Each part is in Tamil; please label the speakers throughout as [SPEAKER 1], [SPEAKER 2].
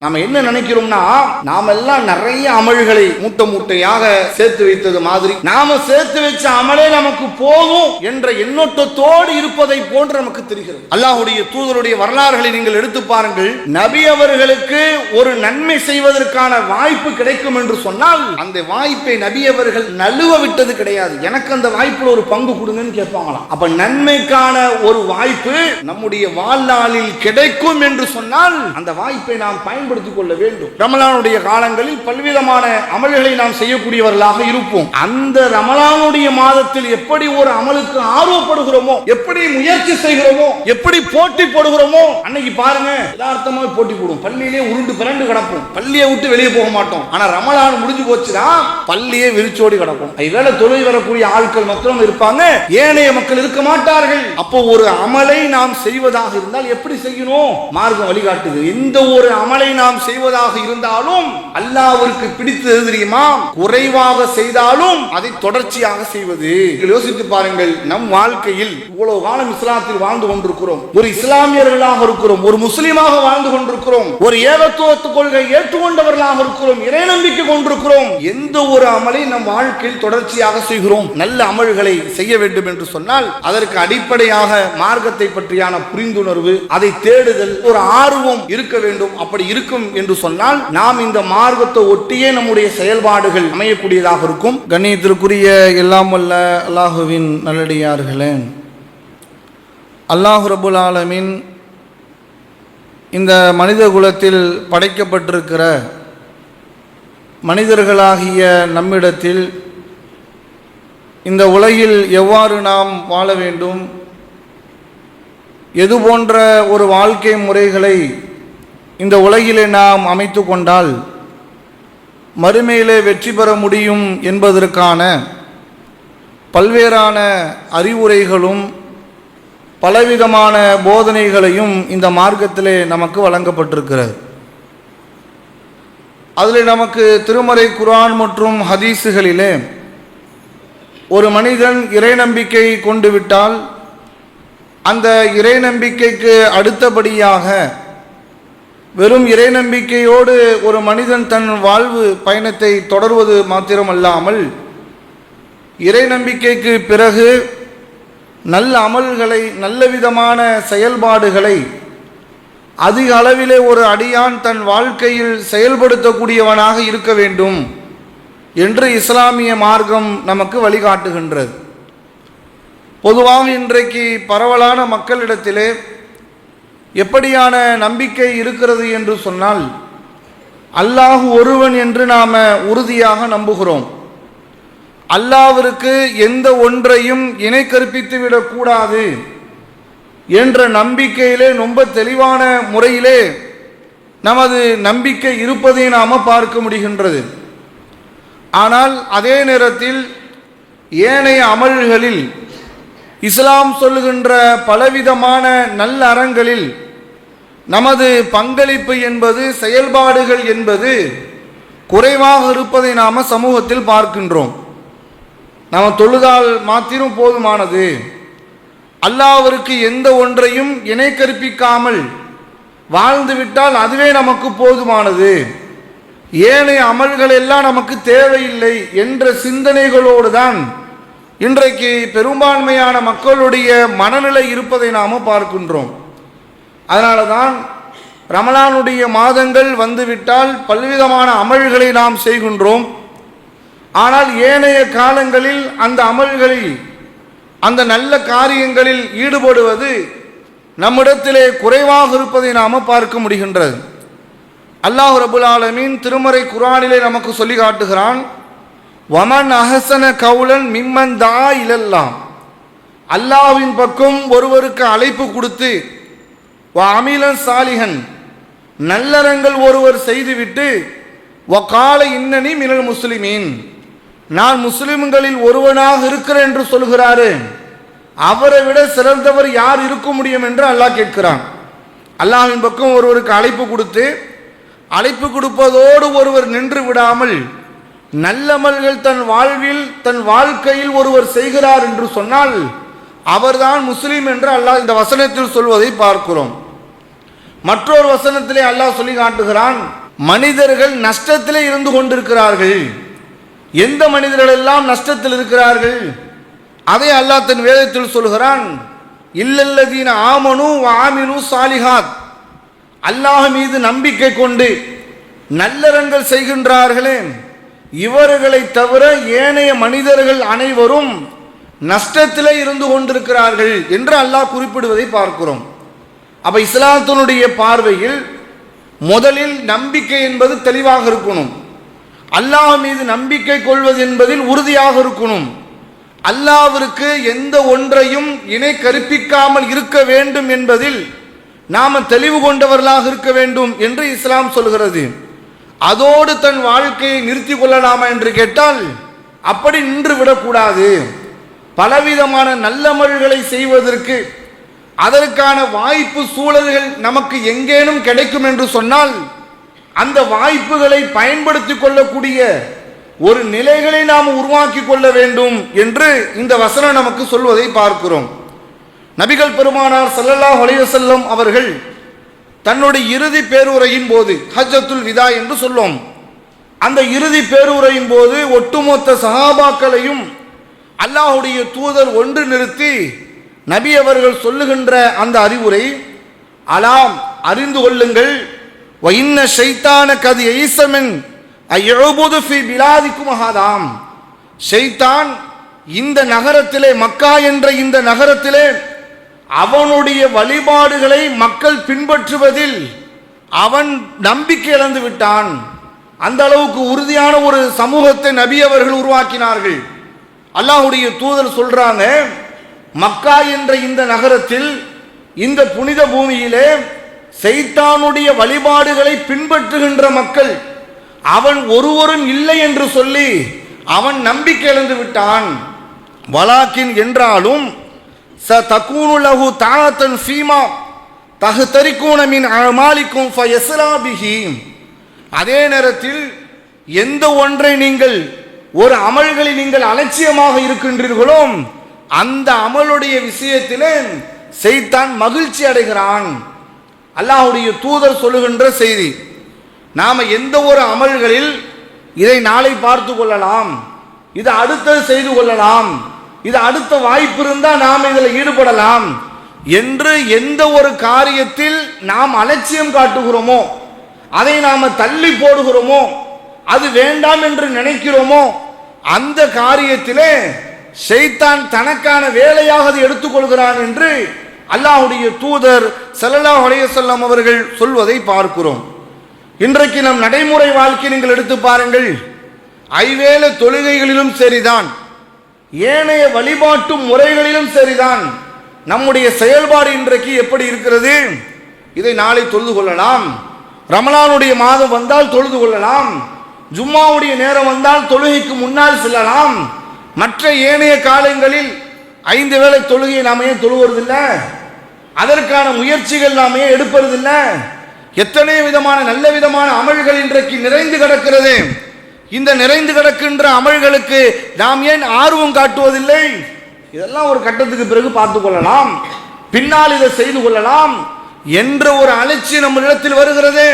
[SPEAKER 1] நாம என்ன நினைக்கிறோம்னா, நாம எல்லாம் நிறைய அமல்களை மூட்டை மூட்டையாக சேர்த்து வைத்தது மாதிரி நாம சேர்த்து வச்ச அமலே நமக்கு போகும் என்ற எண்ணோட்டத்தோடு இருப்பதை போன்று நமக்கு தெரிகிறது. அல்லாஹ்வுடைய தூதருடைய வரலாறுகளை நீங்கள் எடுத்து பாருங்கள். நபி அவர்களுக்கு ஒரு நன்மை செய்வதற்கான வாய்ப்பு கிடைக்கும் என்று சொன்னால் அந்த வாய்ப்பை நபி அவர்கள் நழுவ விட்டது கிடையாது. எனக்கு அந்த வாய்ப்புல ஒரு பங்கு கொடுங்கன்னு கேட்பாங்களாம். அப்ப நன்மைக்கான ஒரு வாய்ப்பு நம்முடைய வாழ்நாளில் கிடைக்கும் என்று சொன்னால் அந்த வாய்ப்பை நாம் பயன்படுத்திக் கொள்ள வேண்டும். ரமலானுடைய காலங்களில் பல்விதமான அமல்களை நாம் செய்யக்கூடியவர்களாக இருப்போம். அந்த ரமலானுடைய மாதத்தில் எப்படி ஒரு அமலுக்கு ஆர்வப்படுகிறோமோ, எப்படி முயற்சி செய்கிறோமோ, எப்படி போட்டி போடுகிறோமோ, அன்னைக்கு பாருங்க யதார்த்தமா போட்டி போடுவோம். பள்ளியிலே உருண்டு பிறண்டு கிடப்போம். பள்ளியை விட்டு வெளியே போக மாட்டோம். ஆனா ரமலான் முடிஞ்சு போச்சுன்னா பள்ளியே விரிச்சோடி கிடக்கும். ஐவேளை தொழில் வரக்கூடிய ஆட்கள் மாத்திரம் இருப்பாங்க, ஏனைய மக்கள் இருக்க மாட்டார்கள். அப்போ ஒரு அமலை நாம் செய்வதாக இருந்தால் எப்படி செய்யணும்? மார்க்கம் வழிகாட்டுது. எந்த ஒரு அமலை நாம் செய்வதாக இருந்தாலும் அல்லாஹ்விற்கு பிடித்தது தெரியுமா? குறைவாக செய்தாலும் அதை தொடர்ச்சியாக செய்வது. யோசித்து பாருங்கள், நம் வாழ்க்கையில் இவ்வளவு காலம் இஸ்லாத்தில் வாழ்ந்து கொண்டிருக்கிறோம், ஒரு இஸ்லாமியர்களாக இருக்கிறோம், ஒரு முஸ்லிமாக வாழ்ந்து கொண்டிருக்கிறோம், ஒரு ஏகத்துவ கொள்கை ஏற்றுக்கொண்டவர்களாக இருக்கிறோம், இறை நம்பிக்கை கொண்டிருக்கிறோம். எந்த ஒரு அமலை நம் வாழ்க்கையில் தொடர்ச்சியாக செய்கிறோம்? நல்ல அமல்களை செய்ய வேண்டும் என்று சொன்னால் அதற்கு அடிப்படையாக மார்க்கத்தை பற்றியான புரிந்துணர்வு, அதை தேடுதல், ஒரு ஆர்வம் இருக்க வேண்டும். அப்படி இருக்கும் என்று சொன்னால் நாம் இந்த மார்க்கத்தை ஒட்டியே நம்முடைய செயல்பாடுகள் அமையக்கூடியதாக இருக்கும். கண்ணியத்திற்குரிய எல்லாம் வல்ல அல்லாஹுவின் நல்லடியார்களே, அல்லாஹ் ரப்புல் ஆலமீன் இந்த மனித குலத்தில் படைக்கப்பட்டிருக்கிற மனிதர்களாகிய நம்மிடத்தில் இந்த உலகில் எவ்வாறு நாம் வாழ வேண்டும், எது போன்ற ஒரு வாழ்க்கை முறைகளை இந்த உலகிலே நாம் அமைத்து கொண்டால் மறுமையிலே வெற்றி பெற முடியும் என்பதற்கான பல்வேறான அறிவுரைகளும் பலவிதமான போதனைகளையும் இந்த மார்க்கத்திலே நமக்கு வழங்கப்பட்டிருக்கிறது. அதில் நமக்கு திருமறை குர்ஆன் மற்றும் ஹதீஸுகளிலே ஒரு மனிதன் இறை நம்பிக்கை கொண்டு விட்டால் அந்த இறை நம்பிக்கைக்கு அடுத்தபடியாக வெறும் இறை நம்பிக்கையோடு ஒரு மனிதன் தன் வாழ்வு பயணத்தை தொடர்வது மாத்திரமல்லாமல் இறை நம்பிக்கைக்கு பிறகு நல்ல அமல்களை, நல்ல விதமான செயல்பாடுகளை அதிக அளவிலே ஒரு அடியான் தன் வாழ்க்கையில் செயல்படுத்தக்கூடியவனாக இருக்க வேண்டும் என்று இஸ்லாமிய மார்க்கம் நமக்கு வழிகாட்டுகின்றது. பொதுவாக இன்றைக்கு பரவலான மக்களிடத்திலே எப்படியான நம்பிக்கை இருக்கிறது என்று சொன்னால், அல்லாஹ் ஒருவன் என்று நாம் உறுதியாக நம்புகிறோம். அல்லாஹ்விற்கு எந்த ஒன்றையும் இணை கற்பித்து விடக்கூடாது என்ற நம்பிக்கையிலே ரொம்ப தெளிவான முறையிலே நமது நம்பிக்கை இருப்பதை நாம் பார்க்க முடிகின்றது. ஆனால் அதே நேரத்தில் ஏனைய அமல்களில் இஸ்லாம் சொல்லுகின்ற பலவிதமான நல்ல அறங்களில் நமது பங்களிப்பு என்பது, செயல்பாடுகள் என்பது குறைவாக இருப்பதை நாம் சமூகத்தில் பார்க்கின்றோம். நாம் தொழுதால் மாத்திரம் போதுமானது, அல்லாஹ்விற்கு எந்த ஒன்றையும் இணை கற்பிக்காமல் வாழ்ந்துவிட்டால் அதுவே நமக்கு போதுமானது, ஏனைய அமல்கள் எல்லாம் நமக்கு தேவையில்லை என்ற சிந்தனைகளோடு தான் இன்றைக்கு பெரும்பான்மையான மக்களுடைய மனநிலை இருப்பதை நாம் பார்க்கின்றோம். அதனால தான் ரமலானுடைய மாதங்கள் வந்துவிட்டால் பல்விதமான அமல்களை நாம் செய்கின்றோம். ஆனால் ஏனைய காலங்களில் அந்த அமல்களில், அந்த நல்ல காரியங்களில் ஈடுபடுவது நம்மிடத்திலே குறைவாக இருப்பதை நாம் பார்க்க முடிகின்றது. அல்லாஹ் ரப்புல் ஆலமீன் திருமறை குர்ஆனிலே நமக்கு சொல்லி காட்டுகிறான், வமன் அஹஸன கௌலன் மிம்மன் தா இலல்லாஹ். அல்லாஹ்வின் பக்கம் ஒருவருக்கு அழைப்பு கொடுத்து, வஅமிலன் சாலிஹன், நல்லறங்கள் ஒருவர் செய்துவிட்டு, வகால இன்னனி மினல் முஸ்லிமீன், நான் முஸ்லிம்களில் ஒருவனாக இருக்கிறேன் என்று சொல்கிறாரு, அவரை விட சிறந்தவர் யார் இருக்க முடியும் என்று அல்லாஹ் கேட்கிறான். அல்லாஹ்வின் பக்கம் ஒருவருக்கு அழைப்பு கொடுத்து, அழைப்பு கொடுப்பதோடு ஒருவர் நின்று விடாமல் நல்லமல்கள் தன் வாழ்வில், தன் வாழ்க்கையில் ஒருவர் செய்கிறார் என்று சொன்னால் அவர்தான் முஸ்லிம் என்று அல்லாஹ் இந்த வசனத்தில் சொல்வதை பார்க்கிறோம். மற்றொரு வசனத்திலே அல்லாஹ் சொல்லி காட்டுகிறான், மனிதர்கள் நஷ்டத்திலே இருந்து கொண்டிருக்கிறார்கள். எந்த மனிதர்கள் எல்லாம் நஷ்டத்தில் இருக்கிறார்கள்? அதை அல்லாஹ் தன் வேதத்தில் சொல்கிறான், இல்லல்லதீன ஆமனு வஆமிலு சாலிஹாத், அல்லாஹ் மீது நம்பிக்கை கொண்டு நல்லறங்கள் செய்கின்றார்களே, இவர்களை தவிர ஏனைய மனிதர்கள் அனைவரும் நஷ்டத்திலே இருந்து கொண்டிருக்கிறார்கள் என்று அல்லாஹ் குறிப்பிடுவதை பார்க்கிறோம். அப்ப இஸ்லாத்தினுடைய பார்வையில் முதலில் நம்பிக்கை என்பது தெளிவாக இருக்கணும். அல்லாஹ் மீது நம்பிக்கை கொள்வது என்பதில் உறுதியாக இருக்கணும். அல்லாஹ்விற்கு எந்த ஒன்றையும் இணை கற்பிக்காமல் இருக்க வேண்டும் என்பதில் நாம தெளிவு கொண்டவர்களாக இருக்க வேண்டும் என்று இஸ்லாம் சொல்கிறது. அதோடு தன் வாழ்க்கையை நிறுத்தி கொள்ளலாமா என்று கேட்டால் அப்படி நின்று விடக்கூடாது. பலவிதமான நல்லமல்களை செய்வதற்கு அதற்கான வாய்ப்பு சூழல்கள் நமக்கு எங்கேனும் கிடைக்கும் என்று சொன்னால் அந்த வாய்ப்புகளை பயன்படுத்தி கொள்ளக்கூடிய ஒரு நிலைகளை நாம் உருவாக்கி கொள்ள வேண்டும் என்று இந்த வசனம் நமக்கு சொல்வதை பார்க்கிறோம். நபிகள் பெருமானார் ஸல்லல்லாஹு அலைஹி வஸல்லம் அவர்கள் தன்னுடைய இறுதி பேருரையின் போது, ஹஜ்ஜத்துல் விதா என்று சொல்லும், அந்த இறுதி பேருரையின் போது ஒட்டுமொத்த சஹாபாக்களையும் அல்லாஹ்வுடைய தூதர் ஒன்று நிறுத்தி நபி அவர்கள் சொல்லுகின்ற அந்த அறிவுரை, அலாம் அறிந்து கொள்ளுங்கள், வஇன்ன ஷைத்தான கது யைஸமின் அய்யுபுது ஃபீ பிலாதிக்கும் ஹாதாம், ஷைத்தான் இந்த நகரத்திலே, மக்கா என்ற இந்த நகரத்திலே அவனுடைய வழிபாடுகளை மக்கள் பின்பற்றுவதில் அவன் நம்பிக்கை இழந்து விட்டான். அந்த அளவுக்கு உறுதியான ஒரு சமூகத்தை நபி அவர்கள் உருவாக்கினார்கள். அல்லாஹ்வுடைய தூதர் சொல்றாங்க, மக்கா என்ற இந்த நகரத்தில், இந்த புனித பூமியிலே சைத்தானுடைய வழிபாடுகளை பின்பற்றுகின்ற மக்கள் அவன் ஒருவரும் இல்லை என்று சொல்லி அவன் நம்பிக்கை இழந்து விட்டான். வலாக்கின் என்றாலும் சதகூனு லஹு தாஅத்தன் ஃபீமா தஹ்தரிகூன மின் அமாலிக்கும் ஃபயஸ்லா பிஹி, அதே நேரத்தில் எந்த ஒன்றை நீங்கள் ஒரு அமல்களை நீங்கள் அலட்சியமாக இருக்கின்றீர்களோ அந்த அமலுடைய விஷயத்திலே சைத்தான் மகிழ்ச்சி அடைகிறான். அல்லாஹ்வுடைய தூதர் சொல்லுகின்ற செய்தி, நாம எந்த ஒரு அமல்களில் இதை நாளை பார்த்து கொள்ளலாம், இது அடுத்தது செய்து கொள்ளலாம், இது அடுத்த வாய்ப்பு இருந்தால் நாம் இதில் ஈடுபடலாம் என்று எந்த ஒரு காரியத்தில் நாம் அலட்சியம் காட்டுகிறோமோ, அதை நாம தள்ளி போடுகிறோமோ, அது வேண்டாம் என்று நினைக்கிறோமோ, அந்த காரியத்திலே ஷைத்தான் தனக்கான வேலையாக அதை எடுத்துக்கொள்கிறான் என்று அல்லாஹ்வுடைய தூதர் ஸல்லல்லாஹு அலைஹி வஸல்லம் அவர்கள் சொல்வதை பார்க்கிறோம். இன்றைக்கு நம் நடைமுறை வாழ்க்கை நீங்கள் எடுத்து பாருங்கள். ஐவேளை தொழுகைகளிலும் சரிதான், ஏனைய வழிபாட்டு முறைகளிலும் சரிதான், நம்முடைய செயல்பாடு இன்றைக்கு எப்படி இருக்கிறது? இதை நாளை தொழுது கொள்ளலாம், ரமலானுடைய மாதம் வந்தால் தொழுது கொள்ளலாம், ஜும்மாவுடைய நேரம் வந்தால் தொழுகைக்கு முன்னால் செல்லலாம், மற்ற ஏனைய காலங்களில் 5 வேளை தொழுகையை நாம ஏன் தொழுவதில்லை? அதற்கான முயற்சிகள் நாம ஏன் எடுப்பதில்லை? எத்தனை விதமான நல்ல விதமான அமல்கள் இன்றைக்கு நிறைந்து கிடக்கிறது. இந்த நிறைந்து கிடக்கின்ற அமல்களுக்கு நாம் ஏன் ஆர்வம் காட்டுவதில்லை? இதெல்லாம் ஒரு கட்டத்துக்கு பிறகு பார்த்து கொள்ளலாம், பின்னால் இதை செய்து கொள்ளலாம் என்ற ஒரு அலட்சியம் நம்ம இடத்தில் வருகிறது.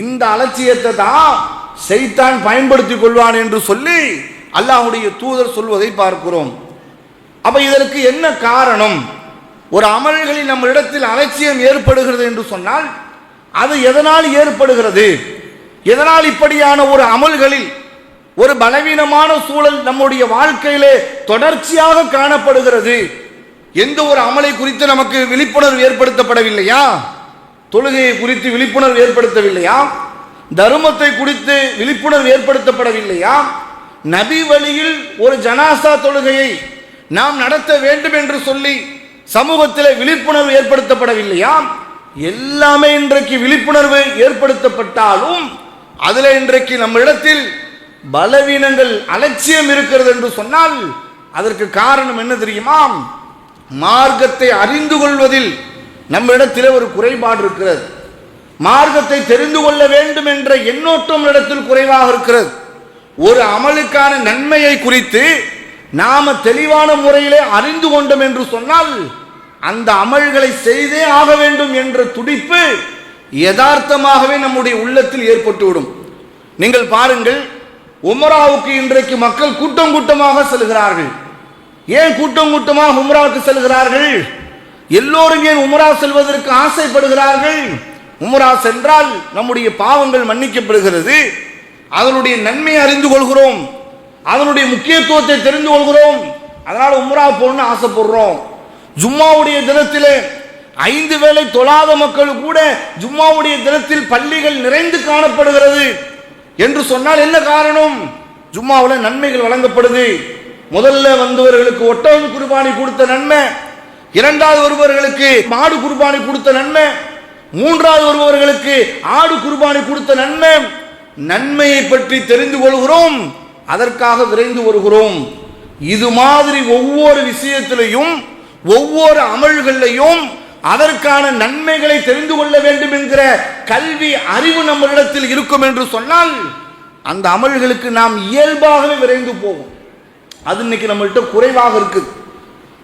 [SPEAKER 1] இந்த அலட்சியத்தை தான் சைத்தான் பயன்படுத்திக் கொள்வான் என்று சொல்லி அல்லாஹ்வுடைய தூதர் சொல்வதை பார்க்கிறோம். அப்ப இதற்கு என்ன காரணம்? ஒரு அமல்களில் நம்ம இடத்தில் அலட்சியம் ஏற்படுகிறது என்று சொன்னால் அது எதனால் ஏற்படுகிறது? எதனால் இப்படியான ஒரு அமல்களில் ஒரு பலவீனமான சூழல் நம்முடைய வாழ்க்கையிலே தொடர்ச்சியாக காணப்படுகிறது? எந்த ஒரு அமலை குறித்து நமக்கு விழிப்புணர்வு ஏற்படுத்தப்படவில்லையா? தொழுகையை குறித்து விழிப்புணர்வு ஏற்படுத்தவில்லையா? தர்மத்தை குறித்து விழிப்புணர்வு ஏற்படுத்தப்படவில்லையா? நபி வழியில் ஒரு ஜனாசா தொழுகையை நாம் நடத்த வேண்டும் என்று சொல்லி சமூகத்திலே விழிப்புணர்வு ஏற்படுத்தப்படவில்லையா? எல்லாமே இன்றைக்கு விழிப்புணர்வு ஏற்படுத்தப்பட்டாலும் அதில் இன்றைக்கு நம்ம இடத்தில் பலவீனங்கள், அலட்சியம் இருக்கிறது என்று சொன்னால் அதற்கு காரணம் என்ன தெரியுமா? மார்க்கத்தை அறிந்து கொள்வதில் நம்ம இடத்திலே ஒரு குறைபாடு இருக்கிறது. மார்க்கத்தை தெரிந்து கொள்ள வேண்டும் என்ற எண்ணோட்டம் இடத்தில் குறைவாக இருக்கிறது. ஒரு அமலுக்கான நன்மையை குறித்து நாம தெளிவான முறையிலே அறிந்து கொண்டோம் என்று சொன்னால் அந்த அமல்களை செய்தே ஆக வேண்டும் என்ற துடிப்பு யதார்த்தமாகவே நம்முடைய உள்ளத்தில் ஏற்பட்டுவிடும். நீங்கள் பாருங்கள், உம்ராவுக்கு இன்றைக்கு மக்கள் கூட்டம் கூட்டமாக செல்கிறார்கள். ஏன் கூட்டம் கூட்டமாக உம்ராவுக்கு செல்கிறார்கள்? எல்லோரும் ஏன் உம்ரா செல்வதற்கு ஆசைப்படுகிறார்கள்? உம்ரா சென்றால் நம்முடைய பாவங்கள் மன்னிக்கப்படுகிறது, அதனுடைய நன்மையை அறிந்து கொள்கிறோம், அதனுடைய முக்கியத்துவத்தை தெரிந்து கொள்கிறோம், அதனால உம்ரா போகணும்னு ஆசைப்படுறோம். ஜும்மாவுடைய தினத்திலே 5 வேளை தொழாத மக்கள் கூட ஜும்மாவுடைய தினத்தில் பள்ளிகள் நிறைந்து காணப்படுகிறது என்று சொன்னால் என்ன காரணம்? ஜும்மாவில் நன்மைகள் வழங்கப்படுது. முதல்ல வந்தவர்களுக்கு ஒட்டகம் குர்பானி கொடுத்த நன்மை, இரண்டாவது வருபவர்களுக்கு மாடு குர்பானி கொடுத்த நன்மை, மூன்றாவது வருபவர்களுக்கு ஆடு குர்பானி கொடுத்த நன்மை. நன்மையை பற்றி தெரிந்து கொள்கிறோம், அதற்காக விரைந்து வருகிறோம். இது மாதிரி ஒவ்வொரு விஷயத்திலையும் ஒவ்வொரு அமல்களையும் அதற்கான நன்மைகளை தெரிந்து கொள்ள வேண்டும் என்கிற கல்வி அறிவு நம்மளிடத்தில் இருக்கும் என்று சொன்னால் அந்த அமல்களுக்கு நாம் இயல்பாகவே விரைந்து போவோம். அது இன்னைக்கு நம்மள்கிட்ட குறைவாக இருக்குது.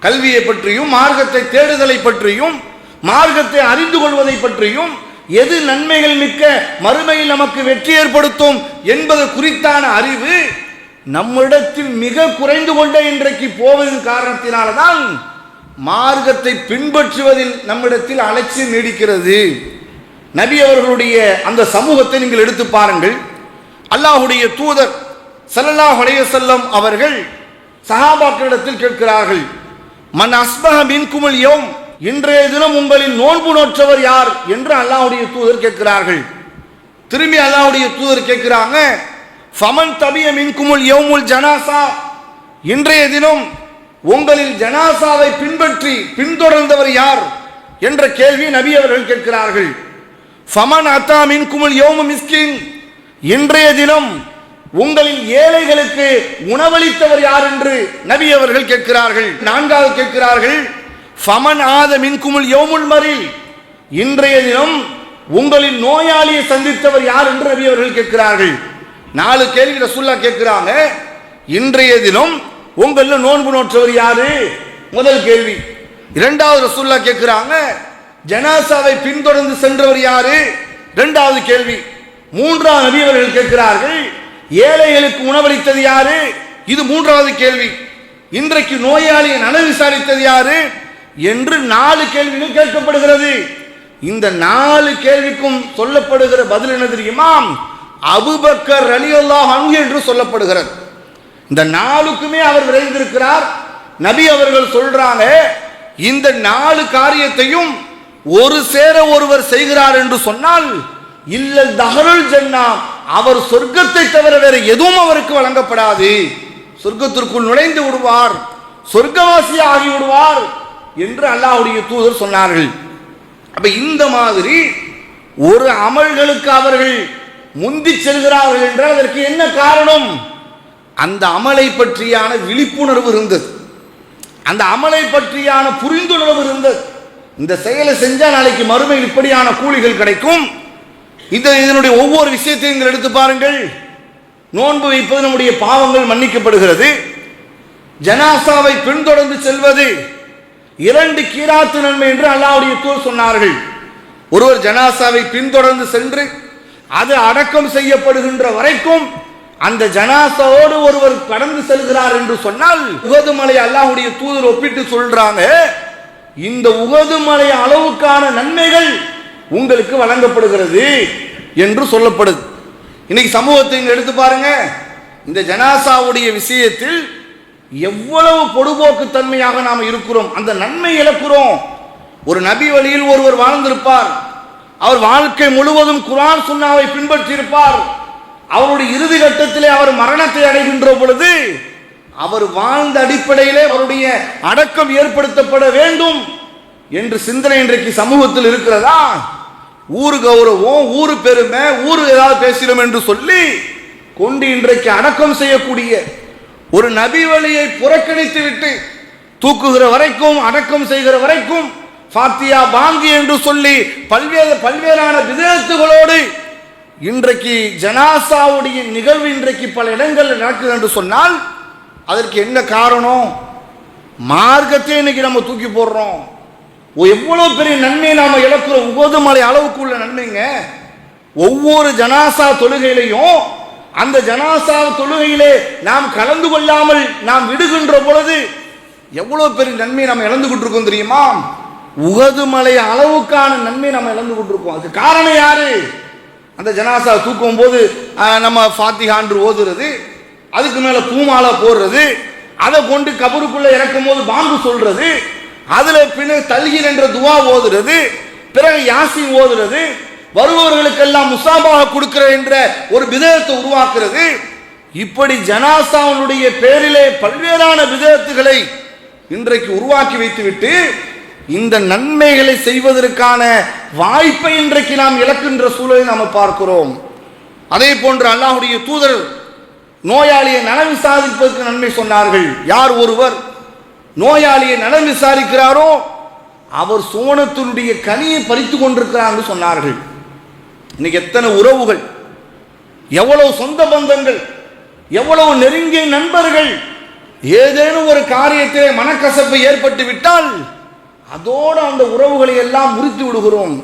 [SPEAKER 1] கல்வியை பற்றியும் மார்க்கத்தை தேடுதலை பற்றியும் மார்க்கத்தை அறிந்து கொள்வதை பற்றியும் எது நன்மைகள் மிக்க மறுமையில் நமக்கு வெற்றி ஏற்படுத்தும் என்பது குறித்தான அறிவு நம்மிடத்தில் மிக குறைந்து கொண்டே இன்றைக்கு போவதன் காரணத்தினால்தான் மார்க்கத்தை பின்பற்றுவதில் நம்மிடத்தில் அலட்சியம் நீடிக்கிறது. நபி அவர்களுடைய அந்த சமூகத்தை நீங்கள் எடுத்து பாருங்கள். அல்லாஹ்வுடைய தூதர் ஸல்லல்லாஹு அலைஹி வஸல்லம் அவர்கள் சஹாபாக்களிடத்தில் கேட்கிறார்கள், மன் அஸ்பஹ மின்குமுல் யௌம், இன்றைய தினம் உங்களின் நோன்பு நோற்றவர் யார் என்று அல்லாஹ்வுடைய தூதர் கேட்கிறார்கள். திரும்பி அல்லாஹ்வுடைய தூதர் கேட்கிறாங்க, ஃபமன் தபிய மின்குமுல் யௌமுல் ஜனாசா, இன்றைய தினம் உங்களில் ஜனாசாவை பின்பற்றி பின்தொடர்ந்தவர் யார் என்ற கேள்வி நபி அவர்கள் கேட்கிறார்கள். ஃபமன் அத்தா மின்குமுல் யௌமு மிஸ்கின், இன்றைய தினம் உங்களில் ஏழைகளுக்கு உணவளித்தவர் யார் என்று நபி அவர்கள் கேட்கிறார்கள். நான்காவது கேட்கிறார்கள், ஃபமன் ஆத மின்குமுல் யௌமுல் மரீல், இன்றைய தினம் உங்களின் நோயாளியை சந்தித்தவர் யார் என்று நபி அவர்கள் கேட்கிறார்கள். 4 கேள்வி ரசூலுல்லாஹ் கேட்கிறாங்க. இன்றைய தினம் உங்கள நோன்பு நோற்றவர் யாரு? முதல் கேள்வி. இரண்டாவது ரசூலுல்லாஹ் கேட்கிறாங்க, ஜனாசாவை பின்தொடர்ந்து சென்றவர் யாரு? இரண்டாவது கேள்வி. மூன்றாவது நபி அவர்கள் கேட்கிறார்கள், ஏழைகளுக்கு உணவளித்தது யாரு? இது மூன்றாவது கேள்வி. இன்றைக்கு நோயாளியை நல விசாரித்தது யாரு என்று 4 கேள்விகள் கேட்கப்படுகிறது. இந்த 4 கேள்விக்கும் சொல்லப்படுகிற பதில் என்ன தெரியுமா? அபூபக்கர் ரலியல்லாஹு அன்ஹு என்று சொல்லப்படுகிறது. இந்த 4க்குமே அவர் விரைந்திருக்கிறார். நபி அவர்கள் சொல்றாங்க, இந்த 4 காரியத்தையும் ஒரு சேர ஒருவர் செய்கிறார் என்று சொன்னால் இல்லல் தஹலுல் ஜன்னா, அவர் சொர்க்கத்தை தவிர வேற எதுவும் அவருக்கு வழங்கப்படாது, சொர்க்கத்திற்குள் நுழைந்து விடுவார், சொர்க்கவாசி ஆகி விடுவார் என்று அல்லாஹ்வுடைய தூதர் சொன்னார்கள். அப்ப இந்த மாதிரி ஒரு அமல்களுக்கு அவர்கள் முந்தி செல்கிறார்கள் என்றால் அதற்கு என்ன காரணம்? அந்த அமலை பற்றியான விழிப்புணர்வு இருந்தது, அந்த அமலை பற்றியான புரிந்துணர்வு இருந்தது. இந்த செயலை செஞ்சால் நாளைக்கு மறுமையில் இப்படியான கூலிகள் கிடைக்கும். இதனுடைய ஒவ்வொரு விஷயத்தையும் நீங்கள் எடுத்து பாருங்கள். நோன்பு வைப்பது நம்முடைய பாவங்கள் மன்னிக்கப்படுகிறது. ஜனாசாவை பின்தொடர்ந்து செல்வது 2 கீராத்து நன்மை என்று அல்லாஹ்வுடைய தூதர் சொன்னார்கள். ஒருவர் ஜனாசாவை பின்தொடர்ந்து சென்று அது அடக்கம் செய்யப்படுகின்ற வரைக்கும் அந்த ஜனாசாவோடு ஒருவர் கடந்து செல்கிறார் என்று சொன்னால் உஹது மலை அல்லாஹ்வுடைய தூதர் ஒப்பிட்டு சொல்றாங்க, இந்த உஹது மலை அளவுக்கான நன்மைகள் உங்களுக்கு வழங்கப்படுகிறது என்று சொல்லப்படுது. இன்னைக்கு சமூகத்தை எடுத்து பாருங்க. இந்த ஜனாசாவுடைய விஷயத்தில் எவ்வளவு பொடுபோக்கு தன்மையாக நாம் இருக்கிறோம், அந்த நன்மை இழக்கிறோம். ஒரு நபி வழியில் ஒருவர் வாழ்ந்திருப்பார், அவர் வாழ்க்கை முழுவதும் குர்ஆன் சுன்னாவை பின்பற்றியிருப்பார். அவருடைய இறுதி கட்டத்திலே அவர் மரணத்தை அடைகின்ற பொழுது அவர் வாழ்ந்த அடிப்படையிலே அவருடைய அடக்கம் ஏற்படுத்தப்பட வேண்டும் என்று சிந்தனை இன்றைக்கு சமூகத்தில் இருக்கிறதா? ஊரு கௌரவம், ஊரு பெருமை, ஊரு ஏதாவது பேசிடும் என்று சொல்லி கொண்டு இன்றைக்கு அடக்கம் செய்யக்கூடிய ஒரு நபி வழியை புறக்கணித்து விட்டு தூக்குகிற வரைக்கும் அடக்கம் செய்கிற வரைக்கும் ஃபாத்தியா பாங்கி என்று சொல்லி பல்வேறான விதத்துகளோடு இன்றைக்கு ஜனாசாவுடைய நிகழ்வு இன்றைக்கு பல இடங்களில் நடக்குது என்று சொன்னால் அதற்கு என்ன காரணம்? மார்க்கத்தை இன்னைக்கு நம்ம தூக்கி போடுறோம். எவ்வளவு பெரிய நன்மையை நாம இழக்கிறோம். உகது மலை அளவுக்கு உள்ள நன்மைங்க. ஒவ்வொரு ஜனாசா தொழுகையிலையும் அந்த ஜனாசா தொழுகையிலே நாம் கலந்து கொள்ளாமல் நாம் விடுகின்ற பொழுது எவ்வளவு பெரிய நன்மை நாம் இழந்து கொண்டிருக்கோம் தெரியுமா? உகது மலை அளவுக்கான நன்மை நம்ம இழந்து கொண்டிருக்கோம். அதுக்கு காரணம் யாரு? அந்த ஜனாசா தூக்கும் போது நம்ம ஃபாத்திஹான்று ஓதுறது, அதுக்கு மேல பூமாலை போடுறது, அதை கொண்டு கபருக்குள்ள இறக்கும் போது பாங்கு சொல்றது, அதுல பின்னர் தல்கீன் என்ற துவா ஓதுறது, பிறகு யாசின் ஓதுறது, வருபவர்களுக்கெல்லாம் முசாபாக கொடுக்கிற என்ற ஒரு பிதஅத்தை உருவாக்குறது. இப்படி ஜனாசாவுடைய பேரிலே பல்வேறான பிதஅத்துகளை இன்றைக்கு உருவாக்கி வைத்துவிட்டு இந்த நன்மைகளை செய்வதற்கான வாய்ப்பை இன்றைக்கு நாம் இழக்கின்ற சூழலை நாம் பார்க்கிறோம். அதே போன்று அல்லாஹ்வுடைய தூதர் நோயாளியை நலம் விசாரிப்பதற்கு நன்மை சொன்னார்கள். யார் ஒருவர் நோயாளியை நலம் விசாரிக்கிறாரோ அவர் சோனத்தினுடைய கனியை பறித்து கொண்டிருக்கிறார் என்று சொன்னார்கள். இன்னைக்கு எத்தனை உறவுகள், எவ்வளவு சொந்த பந்தங்கள், எவ்வளவு நெருங்கிய நண்பர்கள் ஏதேனும் ஒரு காரியத்திலே மனக்கசப்பு ஏற்பட்டு விட்டால் அதோடு அந்த உறவுகளை எல்லாம் முறித்து விடுகிறோம்,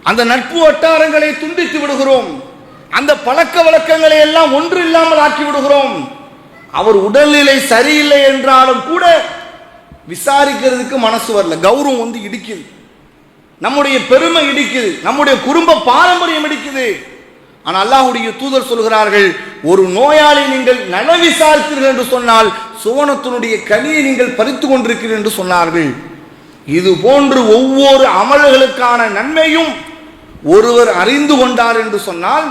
[SPEAKER 1] அந்த நட்பு வட்டாரங்களை துண்டித்து விடுகிறோம், அந்த பழக்க வழக்கங்களை எல்லாம் ஒன்று இல்லாமல் ஆக்கி விடுகிறோம். அவர் உடல்நிலை சரியில்லை என்றாலும் கூட விசாரிக்கிறதுக்கு மனசு வரல. கௌரவம் வந்து இடிக்குது, நம்முடைய பெருமை இடிக்குது, நம்முடைய குடும்ப பாரம்பரியம் இடிக்குது. ஆனால் அல்லாஹ்வுடைய தூதர் சொல்கிறார்கள், ஒரு நோயாளி நீங்கள் நல விசாரித்தீர்கள் என்று சொன்னால் சுவனத்தினுடைய கனியை நீங்கள் பறித்து கொண்டிருக்கிறீர்கள் என்று சொன்னார்கள். இது போன்று ஒவ்வொரு அமல்களுக்கான நன்மையும் ஒருவர் அறிந்து கொண்டார் என்று சொன்னால்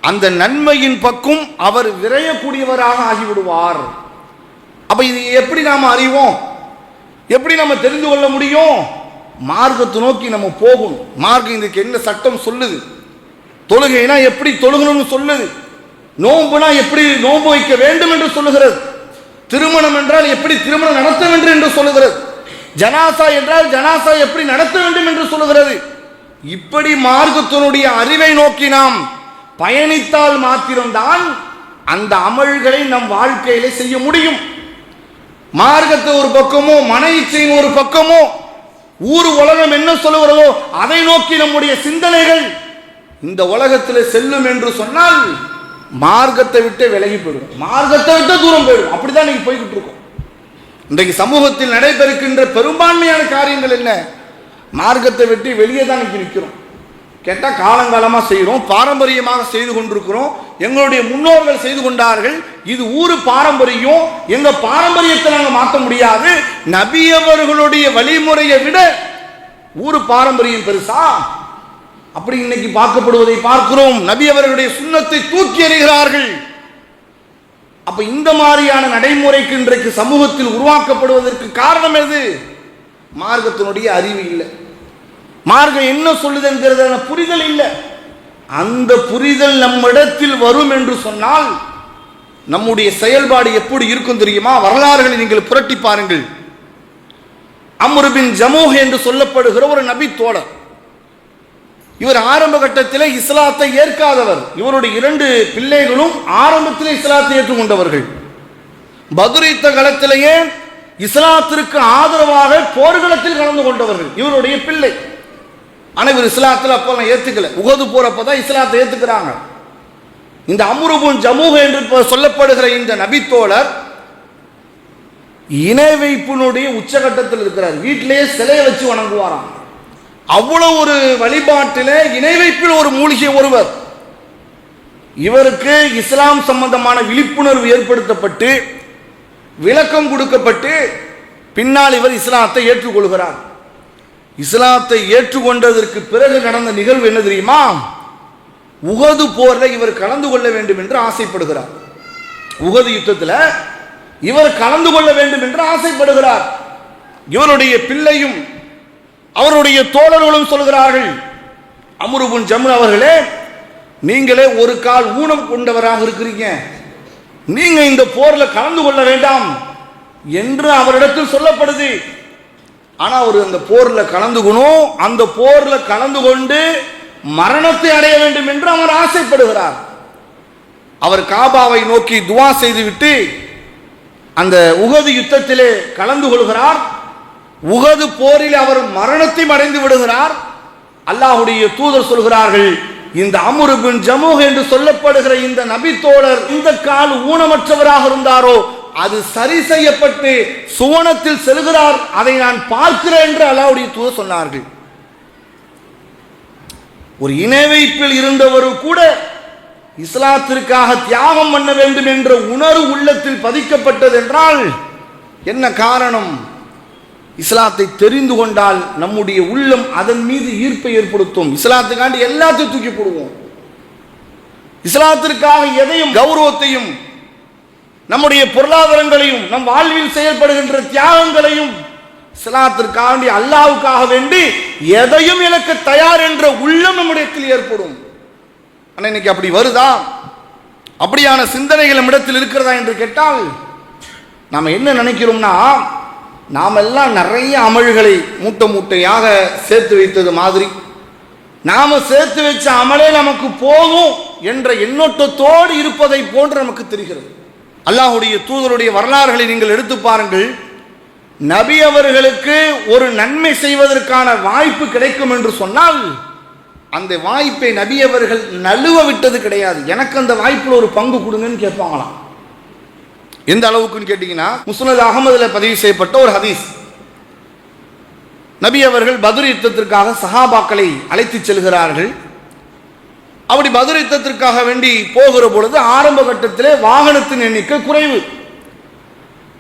[SPEAKER 1] அந்த நன்மையின் பக்கம் அவர் விரையக்கூடியவராக ஆகிவிடுவார். அப்ப இது எப்படி நாம அறிவோம், எப்படி நம்ம தெரிந்து கொள்ள முடியும்? மார்க்கத்தை நோக்கி நம்ம போகணும். மார்க்கம் இதுக்கு என்ன சட்டம் சொல்லுது, தொழுகைனா எப்படி தொழுகணும்னு சொல்லுது, நோன்புனா எப்படி நோன்பு வைக்க வேண்டும் என்று சொல்லுகிறது, திருமணம் என்றால் எப்படி திருமணம் நடத்த வேண்டும் என்று சொல்லுகிறது, ஜனாசா என்றால் ஜனாசா எப்படி நடத்த வேண்டும் என்று சொல்லுகிறது. இப்படி மார்க்கத்தினுடைய அறிவை நோக்கி நாம் பயணித்தால் மாத்திரம்தான் அந்த அமல்களை நம் வாழ்க்கையில செய்ய முடியும். மார்க்கத்தை ஒரு பக்கமோ மன இச்சையின் ஒரு பக்கமோ ஊர் உலகம் என்ன சொல்லுகிறதோ அதை நோக்கி நம்முடைய சிந்தனைகள் இந்த உலகத்தில் செல்லும் என்று சொன்னால் மார்க்கத்தை விட்டு விலகி போயிடும், மார்க்கத்தை விட்டு தூரம் போயிடும். அப்படிதான் நீங்க போய்கிட்டு இருக்கோம். இன்றைக்கு சமூகத்தில் நடைபெறுகின்ற பெரும்பான்மையான காரியங்கள் என்ன? மார்க்கத்தை விட்டு வெளியே தான் நிற்கிறோம். கேட்டால் காலங்காலமாக செய்கிறோம், பாரம்பரியமாக செய்து கொண்டிருக்கிறோம், எங்களுடைய முன்னோர்கள் செய்து கொண்டார்கள், இது ஊரு பாரம்பரியம், எங்க பாரம்பரியத்தை நாங்கள் மாற்ற முடியாது. நபி அவர்களுடைய வழிமுறையை விட ஊரு பாரம்பரியம் பெருசா? அப்படி இன்னைக்கு பார்க்கப்படுவதை பார்க்கிறோம். நபி அவர்களுடைய சுன்னத்தை தூக்கி எறிகிறார்கள். அப்ப இந்த மாதிரியான நடைமுறைக்கு இன்றைக்கு சமூகத்தில் உருவாக்கப்படுவதற்கு காரணம் எது? மார்க்கத்தினுடைய அறிவு இல்லை, மார்க்கம் என்ன சொல்லுது என்கிறதான புரிதல் இல்லை. அந்த புரிதல் நம்மிடத்தில் வரும் என்று சொன்னால் நம்முடைய செயல்பாடு எப்படி இருக்கும் தெரியுமா? வரலாறுகளை நீங்கள் புரட்டி பாருங்கள். அம்ர் பின் ஜமூஹ் என்று சொல்லப்படுகிற ஒரு நபி தோழர், இவர் ஆரம்ப கட்டத்தில் இஸ்லாத்தை ஏற்காதவர். இவருடைய 2 பிள்ளைகளும் ஆரம்பத்தில் இஸ்லாத்தை ஏற்றுக்கொண்டவர்கள். பத்ர் யுத்த களத்திலேயே இஸ்லாத்திற்கு ஆதரவாக போர்க்களத்தில் கலந்து கொண்டவர்கள் இவருடைய பிள்ளை. ஆனால் இவர் இஸ்லாத்தில் அப்பெல்லாம் ஏற்றுக்கல. உஹது போறப்பதான் இஸ்லாத்தை ஏற்றுக்கிறாங்க. இந்த அம்ர் பின் ஜமூஹ் என்று சொல்லப்படுகிற இந்த நபித்தோழர் இணை வைப்பினுடைய உச்சகட்டத்தில் இருக்கிறார். வீட்டிலேயே சிலையை வச்சு வணங்குவாராம். அவ்வளவு ஒரு வழிபாட்டிலே இணை வைப்பில் ஒரு மூலிகை ஒருவர். இவருக்கு இஸ்லாம் சம்பந்தமான விழிப்புணர்வு ஏற்படுத்தப்பட்டு விளக்கம் கொடுக்கப்பட்டு பின்னால் இவர் இஸ்லாத்தை ஏற்றுக்கொள்கிறார். இஸ்லாத்தை ஏற்றுக்கொண்டதற்கு பிறகு நடந்த நிகழ்வு என்ன தெரியுமா? உஹது போர்ல இவர் கலந்து கொள்ள வேண்டும் என்று ஆசைப்படுகிறார். உஹது யுத்தத்தில் இவர் கலந்து கொள்ள வேண்டும் என்று ஆசைப்படுகிறார். இவருடைய பிள்ளையும் அவருடைய தோழர்களும் சொல்கிறார்கள், அம்ர் பின் ஜமூஹ் அவர்களே, நீங்களே ஒரு கால் ஊனம் கொண்டவராக இருக்கிறீங்க, நீங்க இந்த போர்ல கலந்து கொள்ள வேண்டாம் என்று அவரிடத்தில் சொல்லப்படுது. ஆனா அவர் அந்த போர்ல கலந்துக்கணும், அந்த போர்ல கலந்து கொண்டு மரணத்தை அடைய வேண்டும் என்று அவர் ஆசைப்படுகிறார். அவர் காபாவை நோக்கி துவா செய்துவிட்டு அந்த உஹது யுத்தத்திலே கலந்து கொள்கிறார். உஹது போரில் அவர் மரணத்தை அடைந்து விடுகிறார். அல்லாஹ்வுடைய தூதர் சொல்கிறார்கள், இந்த அம்ரு பின் ஜமூஹ் என்று சொல்லப்படுகிற இந்த நபி தோழர் இந்த கால் ஊனமற்றவராக இருந்தாரோ அது சரி செய்யப்பட்டு சுவனத்தில் செல்கிறார், அதை நான் பார்க்கிறேன் என்று அல்லாஹ்வுடைய தூதர் சொன்னார்கள். ஒரு இணை வைப்பில் இருந்தவரும் கூட இஸ்லாத்திற்காக தியாகம் பண்ண வேண்டும் என்ற உணர்வு உள்ளத்தில் பதிக்கப்பட்டது என்றால் என்ன காரணம்? இஸ்லாத்தை தெரிந்து கொண்டால் நம்முடைய உள்ளம் அதன் மீது ஈர்ப்பை ஏற்படுத்தும். இஸ்லாத்துக்காண்டி எல்லாத்தையும் தூக்கி போடுவோம். இஸ்லாத்திற்காக எதையும், கௌரவத்தையும், நம்முடைய பொருளாதாரங்களையும், நம் வாழ்வில் செயல்படுகின்ற தியாகங்களையும், இஸ்லாத்திற்காண்டி அல்லாஹ்வுக்காக வேண்டி எதையும் எனக்கு தயார் என்ற உள்ளம் நம்முடையத்தில் ஏற்படும். ஆனால் இன்னைக்கு அப்படி வருதா? அப்படியான சிந்தனைகள் நம்மிடத்தில் இருக்கிறதா என்று கேட்டால் நாம் என்ன நினைக்கிறோம்னா, நாம் எல்லாம் நிறைய அமல்களை மூட்டை மூட்டையாக சேர்த்து வைத்தது மாதிரி நாம சேர்த்து வச்ச அமலே நமக்கு போகும் என்ற எண்ணோட்டத்தோடு இருப்பதை போன்று நமக்கு தெரிகிறது. அல்லாஹ்வுடைய தூதருடைய வரலாறுகளை நீங்கள் எடுத்து பாருங்கள். நபி அவர்களுக்கு ஒரு நன்மை செய்வதற்கான வாய்ப்பு கிடைக்கும் என்று சொன்னால் அந்த வாய்ப்பை நபி அவர்கள் நழுவ விட்டது கிடையாது. எனக்கு அந்த வாய்ப்பில் ஒரு பங்கு கொடுங்கன்னு கேட்பாங்களாம். எந்த அளவுக்குன்னு கேட்டீங்கன்னா, முஸ்னத் அஹ்மதுல பதிவு செய்யப்பட்ட ஒரு ஹதீஸ். நபி அவர்கள் பத்ர் யுத்தத்திற்காக சஹாபாக்களை அழைத்து செல்கிறார்கள். அப்படி பத்ர் யுத்தத்திற்காக வேண்டி போகிற பொழுது ஆரம்ப கட்டத்திலே வாகனத்தின் எண்ணிக்கை குறைவு.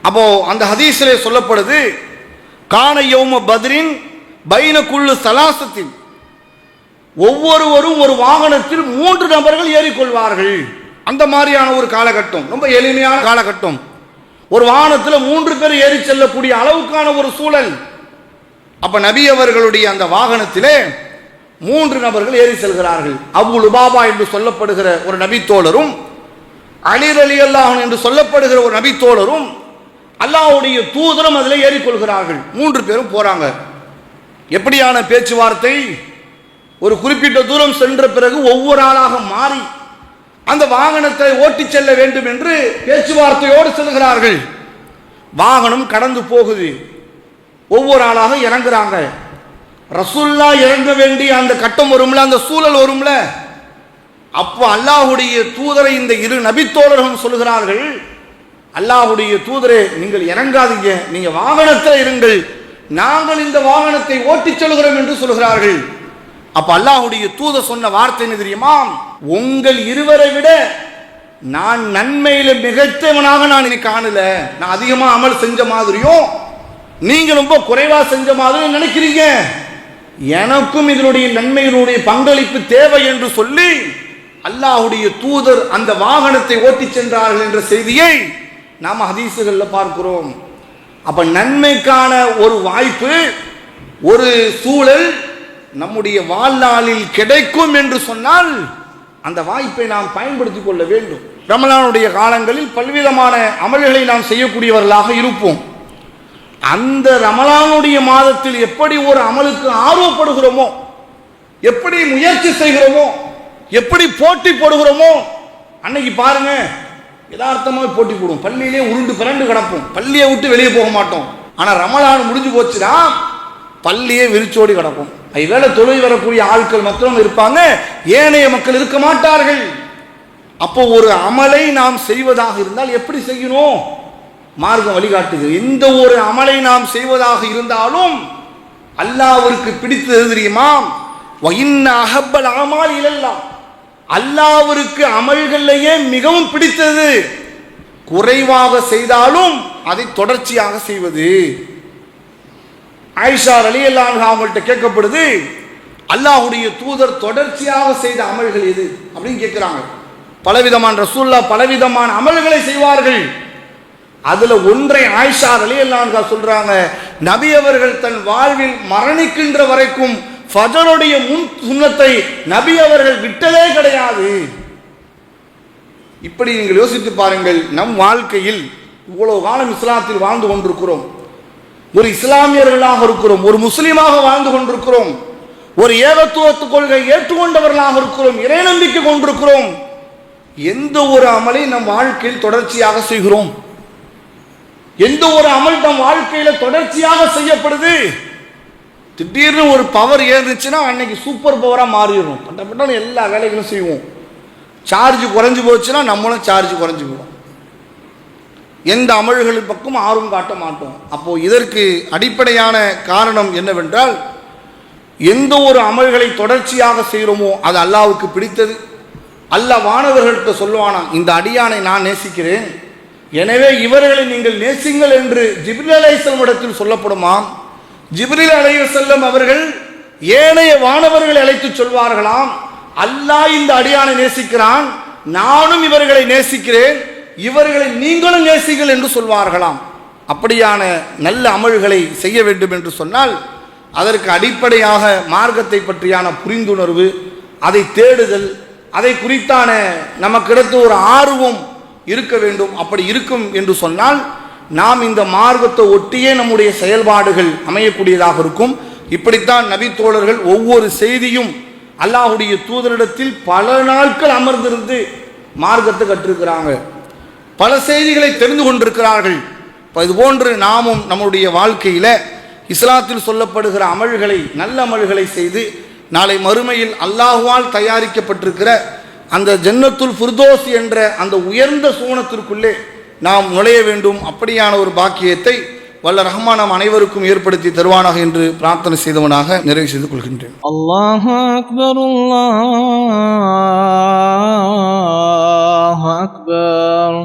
[SPEAKER 1] அப்போ அந்த ஹதீஸிலே சொல்லப்படுது, கான யௌம பத்ரின் பைன குல்லு சலாசத்தின், ஒவ்வொருவரும் ஒரு வாகனத்தில் 3 நபர்கள் ஏறிக்கொள்வார்கள். அந்த மாதிரியான ஒரு காலகட்டம், ரொம்ப எளிமையான காலகட்டம். ஒரு வாகனத்தில் 3 பேர் ஏறி செல்லக்கூடிய அளவுக்கான ஒரு சூழல். அப்ப நபி அவர்களுடைய அந்த வாகனத்திலே 3 நபர்கள் ஏறி செல்கிறார்கள். அபு லுபாபா என்று சொல்லப்படுகிற ஒரு நபித்தோழரும், அலி ரலியல்லாஹு என்று சொல்லப்படுகிற ஒரு நபித்தோழரும், அல்லாஹ்வுடைய தூதரும் அதில் ஏறிக்கொள்கிறார்கள். 3 பேரும் போறாங்க. எப்படியான பேச்சுவார்த்தை? ஒரு குறிப்பிட்ட தூரம் சென்ற பிறகு ஒவ்வொரு ஆளாக மாறி அந்த வாகனத்தை ஓட்டி செல்ல வேண்டும் என்று பேச்சுவார்த்தையோடு செல்கிறார்கள். வாகனம் கடந்து போகுது. ஒவ்வொரு ஆளாக இறங்குறாங்க. ரசூல்லா இறங்க வேண்டிய அந்த கட்டம் வரும்ல, அந்த சூழல் வரும்ல. அப்போ அல்லாஹ்வுடைய தூதரை இந்த 2 நபித்தோழர்களும் சொல்கிறார்கள், அல்லாஹ்வுடைய தூதரே நீங்கள் இறங்காதீங்க, நீங்க வாகனத்தில் இருங்கள், நாங்கள் இந்த வாகனத்தை ஓட்டி செல்கிறோம் என்று சொல்கிறார்கள். அப்ப அல்லாஹ்வுடைய தூதர் சொன்ன வார்த்தை என்ன தெரியுமா? உங்கள் இருவரை விட நான் நன்மையில மிகத்தவனாக நான் இன்னைக்கு காணல. நான் அதிகமா அமல் செஞ்ச மாதிரியும் நீங்க ரொம்ப குறைவா செஞ்ச மாதிரியும் நினைக்கிறீங்க. எனக்கும் இதனுடைய நன்மையினுடைய பங்களிப்பு தேவை என்று சொல்லி அல்லாஹ்வுடைய தூதர் அந்த வாகனத்தை ஓட்டி சென்றார்கள் என்ற செய்தியை நாம் ஹதீசுகள்ல பார்க்கிறோம். அப்ப நன்மைக்கான ஒரு வாய்ப்பு, ஒரு சூழல் நம்முடைய வாழ்நாளில் கிடைக்கும் என்று சொன்னால் அந்த வாய்ப்பை நாம் பயன்படுத்திக் கொள்ள வேண்டும். ரமலானுடைய காலங்களில் பல்விதமான அமல்களை நாம் செய்யக்கூடியவர்களாக இருப்போம். அந்த ரமலானுடைய மாதத்தில் எப்படி ஒரு அமலுக்கு ஆர்வப்படுகிறோமோ, எப்படி முயற்சி செய்கிறோமோ, எப்படி போட்டி போடுகிறோமோ, அன்னைக்கு பாருங்க யதார்த்தமாக போட்டி போடுவோம். பள்ளியிலே உருண்டு பிறண்டு கிடப்போம். பள்ளியை விட்டு வெளியே போக மாட்டோம். ஆனா ரமலான் முடிஞ்சு போச்சுன்னா பள்ளியே விரிச்சோடி கிடக்கும். ஐவேளை தொழில் வரக்கூடிய ஆட்கள் மாத்திரம் இருப்பாங்க, ஏனைய மக்கள் இருக்க மாட்டார்கள். அப்போ ஒரு அமலை நாம் செய்வதாக இருந்தால் எப்படி செய்யணும்? மார்க்கம் வழிகாட்டுது. எந்த ஒரு அமலை நாம் செய்வதாக இருந்தாலும் அல்லாஹ்விற்கு பிடித்தது தெரியுமா? அல்லாஹ்விற்கு அமல்களிலேயே மிகவும் பிடித்தது குறைவாக செய்தாலும் அதை தொடர்ச்சியாக செய்வது. ஆயிஷா ரலியல்லாஹு அன்ஹா அவங்கள்ட்ட கேட்கப்படுது, அல்லாஹ்வுடைய தூதர் தொடர்ச்சியாக செய்த அமல்கள் எது அப்படின்னு கேட்கிறாங்க. பலவிதமான ரசூல்லா பலவிதமான அமல்களை செய்வார்கள். அதுல ஒன்றை ஆயிஷா ரலியல்லாஹு அன்ஹா சொல்றாங்க, நபி அவர்கள் தன் வாழ்வில் மரணிக்கின்ற வரைக்கும் ஃபஜருடைய முன் சுன்னத்தை நபி அவர்கள் விட்டதே கிடையாது. இப்படி நீங்கள் யோசித்து பாருங்கள். நம் வாழ்க்கையில் இவ்வளவு காலம் இஸ்லாத்தில் வாழ்ந்து கொண்டிருக்கிறோம், ஒரு இஸ்லாமியர்களாக இருக்கிறோம், ஒரு முஸ்லீமாக வாழ்ந்து கொண்டிருக்கிறோம், ஒரு ஏகத்துவத்து கொள்கை ஏற்றுக்கொண்டவர்களாக இருக்கிறோம், இறை நம்பிக்கை கொண்டிருக்கிறோம். எந்த ஒரு அமலை நம் வாழ்க்கையில் தொடர்ச்சியாக செய்கிறோம்? எந்த ஒரு அமல் நம் வாழ்க்கையில தொடர்ச்சியாக செய்யப்படுது, திடீர்னு ஒரு பவர் ஏறிச்சுன்னா அன்னைக்கு சூப்பர் பவரா மாறிடும். பட்ட எல்லா வேலைகளும் செய்வோம். சார்ஜ் குறைஞ்சு போச்சுன்னா நம்மளும் சார்ஜ் குறைஞ்சு போவோம். எந்த அமல்களின் பக்கம் ஆர்வம் காட்ட மாட்டோம். அப்போ இதற்கு அடிப்படையான காரணம் என்னவென்றால், எந்த ஒரு அமல்களை தொடர்ச்சியாக செய்கிறோமோ அது அல்லாஹ்வுக்கு பிடித்தது. அல்லாஹ் வானவர்கள்ட்ட சொல்லுவானா, இந்த அடியானை நான் நேசிக்கிறேன், எனவே இவர்களை நீங்கள் நேசிங்கள் என்று ஜிப்ரீல் அலைஹிஸ்ஸலாம் இடத்தில் சொல்லப்படுமா. ஜிப்ரீல் அலைஹிஸ்ஸலாம் அவர்கள் ஏனைய வானவர்களை அழைத்து சொல்வார்களாம், அல்லாஹ் இந்த அடியானை நேசிக்கிறான், நானும் இவர்களை நேசிக்கிறேன், இவர்களை நீங்களும் நேசிங்கள் என்று சொல்வார்களாம். அப்படியான நல்ல அமல்களை செய்ய வேண்டும் என்று சொன்னால் அதற்கு அடிப்படையாக மார்க்கத்தை பற்றியான புரிந்துணர்வு, அதை தேடுதல், அதை குறித்தான நமக்கிடத்து ஒரு ஆர்வம் இருக்க வேண்டும். அப்படி இருக்கும் என்று சொன்னால் நாம் இந்த மார்க்கத்தை ஒட்டியே நம்முடைய செயல்பாடுகள் அமையக்கூடியதாக இருக்கும். இப்படித்தான் நபி தோழர்கள் ஒவ்வொரு செய்தியும் அல்லாஹ்வுடைய தூதரிடத்தில் பல நாட்கள் அமர்ந்திருந்து மார்க்கத்தை கற்றிருக்கிறாங்க, பல செய்திகளை தெரிந்து கொண்டிருக்கிறார்கள். இப்போ இதுபோன்று நாமும் நம்முடைய வாழ்க்கையில் இஸ்லாத்தில் சொல்லப்படுகிற அமல்களை, நல்ல அமல்களை செய்து நாளை மறுமையில் அல்லாஹ்வால் தயாரிக்கப்பட்டிருக்கிற அந்த ஜன்னத்துல் ஃபிர்தௌஸ் என்ற அந்த உயர்ந்த சூனத்திற்குள்ளே நாம் நுழைய வேண்டும். அப்படியான ஒரு பாக்கியத்தை வல்ல ரஹ்மான் நாம் அனைவருக்கும் ஏற்படுத்தி தருவானாக என்று பிரார்த்தனை செய்தவனாக நிறைவு செய்து கொள்கின்றேன்.
[SPEAKER 2] அல்லாஹு அக்பர், அல்லாஹு அக்பர்.